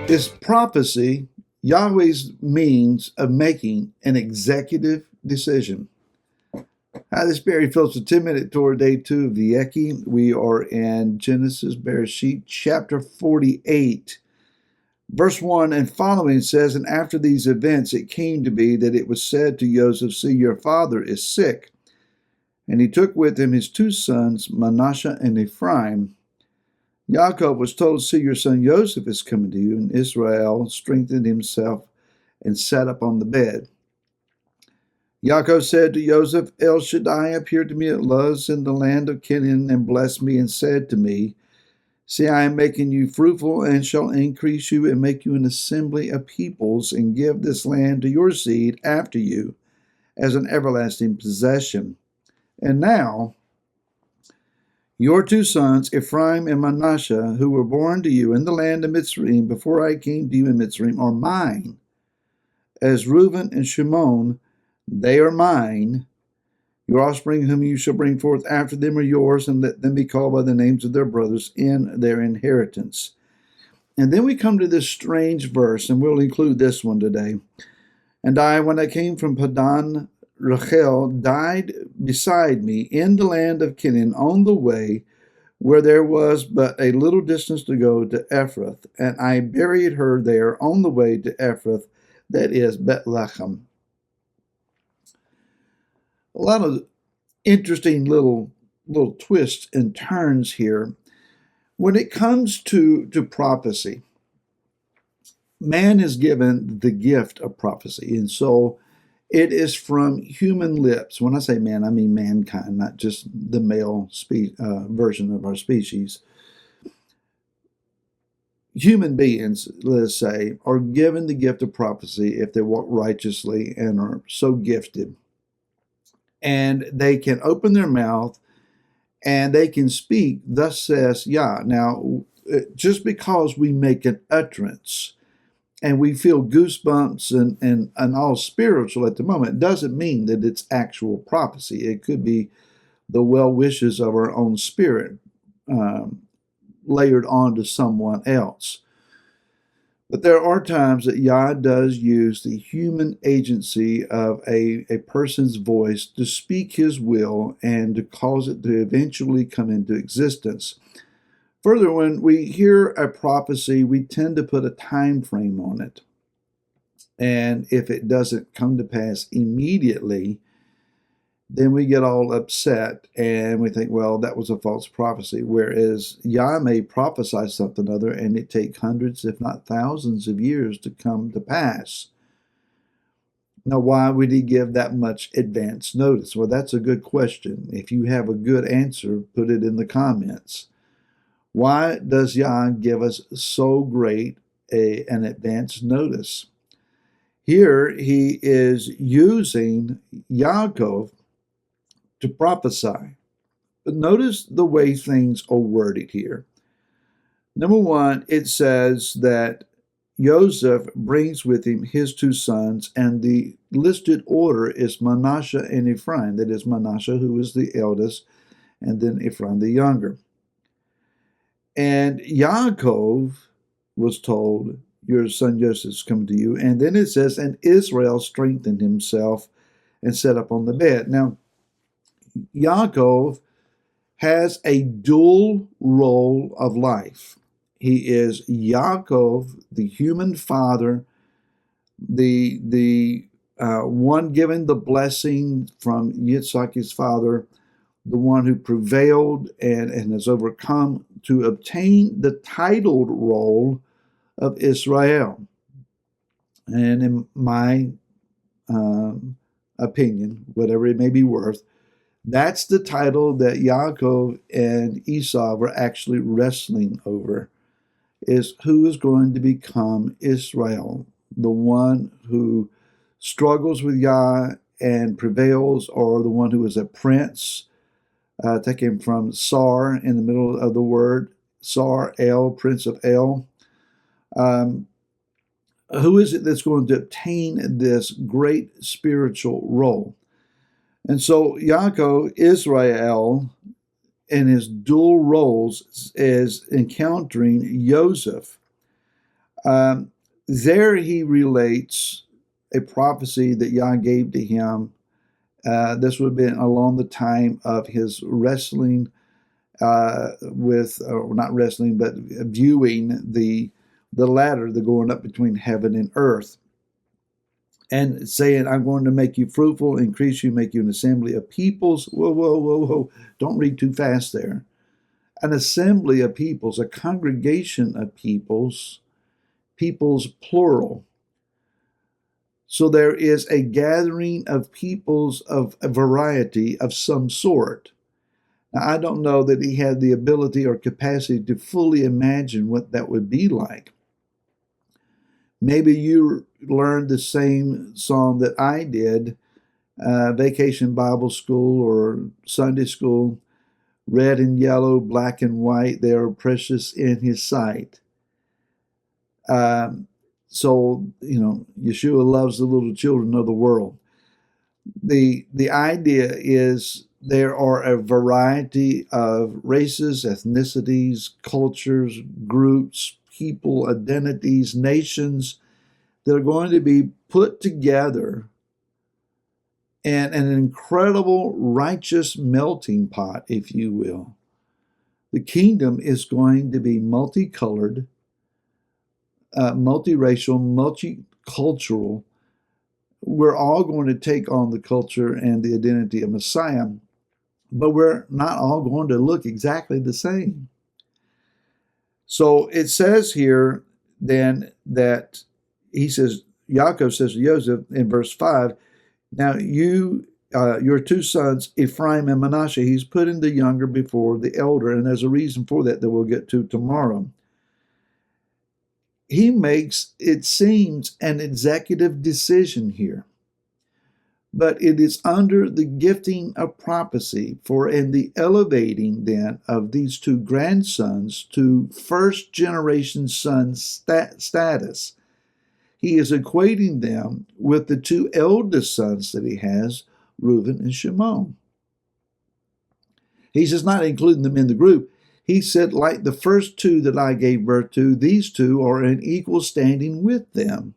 Is prophecy Yahweh's means of making an executive decision? Hi, this is Barry Phillips, a 10-minute Torah, day 2 of the Eki. We are in Genesis, Bereshit, chapter 48. Verse 1 and following says, "And after these events it came to be that it was said to Joseph, See, your father is sick. And he took with him his two sons, Manasseh and Ephraim. Yaakov was told, See, your son Joseph is coming to you. And Israel strengthened himself and sat up on the bed. Yaakov said to Joseph, El Shaddai appeared to me at Luz in the land of Canaan and blessed me and said to me, See, I am making you fruitful and shall increase you and make you an assembly of peoples and give this land to your seed after you as an everlasting possession. And now, your two sons, Ephraim and Manasseh, who were born to you in the land of Mitzrayim before I came to you in Mitzrayim, are mine. As Reuben and Shimon, they are mine. Your offspring whom you shall bring forth after them are yours, and let them be called by the names of their brothers in their inheritance." And then we come to this strange verse, and we'll include this one today. "And I, when I came from Padan, Rachel died beside me in the land of Canaan on the way where there was but a little distance to go to Ephrath, and I buried her there on the way to Ephrath, that is Bethlehem." A lot of interesting little twists and turns here. When it comes to prophecy, man is given the gift of prophecy, and so it is from human lips. When I say man, I mean mankind, not just the male version of our species. Human beings, let's say, are given the gift of prophecy if they walk righteously and are so gifted. And they can open their mouth and they can speak, thus says Yah. Now, just because we make an utterance and we feel goosebumps and all spiritual at the moment, doesn't mean that it's actual prophecy. It could be the well wishes of our own spirit layered onto someone else. But there are times that Yah does use the human agency of a person's voice to speak his will and to cause it to eventually come into existence. Further, when we hear a prophecy, we tend to put a time frame on it. And if it doesn't come to pass immediately, then we get all upset and we think, well, that was a false prophecy. Whereas Yah may prophesy something other and it take hundreds, if not thousands of years to come to pass. Now, why would he give that much advance notice? Well, that's a good question. If you have a good answer, put it in the comments. Why does Yah give us so great an advance notice? Here he is using Yaakov to prophesy. But notice the way things are worded here. Number one, it says that Joseph brings with him his two sons, and the listed order is Manasseh and Ephraim. That is Manasseh, who is the eldest, and then Ephraim the younger. And Yaakov was told, Your son Joseph is coming to you. And then it says, and Israel strengthened himself and sat up on the bed. Now, Yaakov has a dual role of life. He is Yaakov, the human father, the one given the blessing from Yitzhak, his father, the one who prevailed and has overcome to obtain the titled role of Israel. And in my opinion, whatever it may be worth, that's the title that Yaakov and Esau were actually wrestling over, is who is going to become Israel, the one who struggles with Yah and prevails, or the one who is a prince, taken from Sar in the middle of the word, Sar, El, Prince of El. Who is it that's going to obtain this great spiritual role? And so Yaakov, Israel, in his dual roles, is encountering Joseph. There he relates a prophecy that Yah gave to him. This would have been along the time of his wrestling not wrestling, but viewing the ladder, the going up between heaven and earth, and saying, I'm going to make you fruitful, increase you, make you an assembly of peoples. Whoa, whoa, whoa, whoa. Don't read too fast there. An assembly of peoples, a congregation of peoples, peoples plural. So there is a gathering of peoples of a variety of some sort. Now, I don't know that he had the ability or capacity to fully imagine what that would be like. Maybe you learned the same song that I did, Vacation Bible School or Sunday School. Red and yellow, black and white, they are precious in his sight. So, Yeshua loves the little children of the world. The idea is there are a variety of races, ethnicities, cultures, groups, people, identities, nations that are going to be put together in an incredible righteous melting pot, if you will. The kingdom is going to be multicolored, multiracial, multicultural. We're all going to take on the culture and the identity of Messiah, but we're not all going to look exactly the same. So it says here then that Yaakov says to Joseph in verse 5, now your two sons, Ephraim and Manasseh, he's putting the younger before the elder, and there's a reason for that we'll get to tomorrow. He makes, it seems, an executive decision here. But it is under the gifting of prophecy, for in the elevating then of these two grandsons to first generation son status, he is equating them with the two eldest sons that he has, Reuben and Shimon. He's just not including them in the group. He said, like the first two that I gave birth to, these two are in equal standing with them.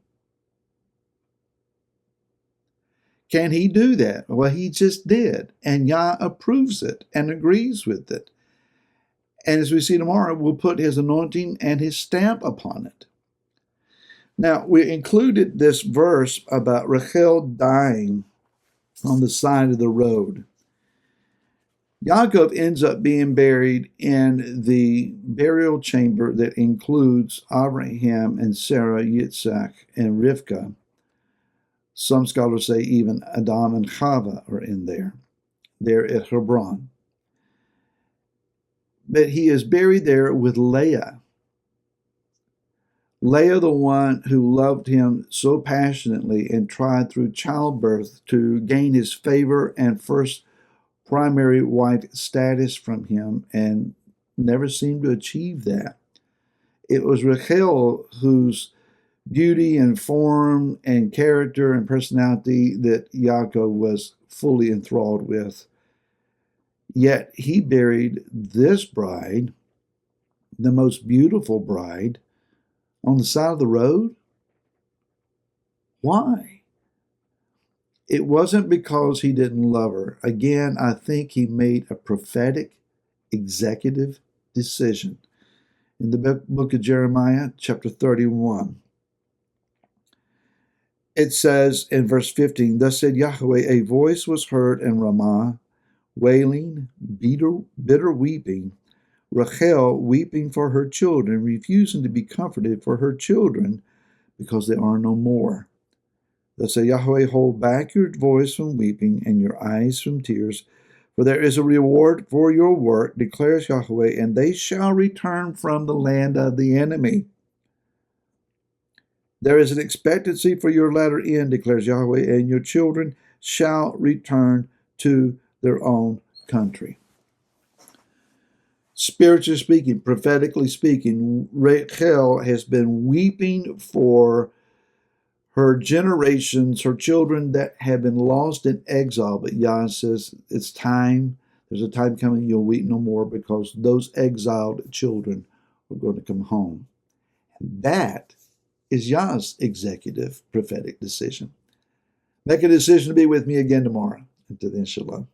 Can he do that? Well, he just did. And Yah approves it and agrees with it. And as we see tomorrow, we'll put his anointing and his stamp upon it. Now, we included this verse about Rachel dying on the side of the road. Yaakov ends up being buried in the burial chamber that includes Abraham and Sarah, Yitzhak, and Rivka. Some scholars say even Adam and Chava are in there at Hebron. But he is buried there with Leah. Leah, the one who loved him so passionately and tried through childbirth to gain his favor and first primary wife status from him and never seemed to achieve that. It was Rachel whose beauty and form and character and personality that Yaakov was fully enthralled with. Yet he buried this bride, the most beautiful bride, on the side of the road? Why? It wasn't because he didn't love her. Again, I think he made a prophetic executive decision. In the book of Jeremiah, chapter 31, it says in verse 15, thus said Yahweh, a voice was heard in Ramah, wailing, bitter weeping, Rachel weeping for her children, refusing to be comforted for her children, because they are no more. Thus said Yahweh, hold back your voice from weeping and your eyes from tears, for there is a reward for your work, declares Yahweh, and they shall return from the land of the enemy. There is an expectancy for your latter end, declares Yahweh, and your children shall return to their own country. Spiritually speaking, prophetically speaking, Rachel has been weeping for her generations, her children that have been lost in exile. But Yah says, it's time. There's a time coming you'll weep no more, because those exiled children are going to come home. And that is Yah's executive prophetic decision. Make a decision to be with me again tomorrow. Until then, shalom.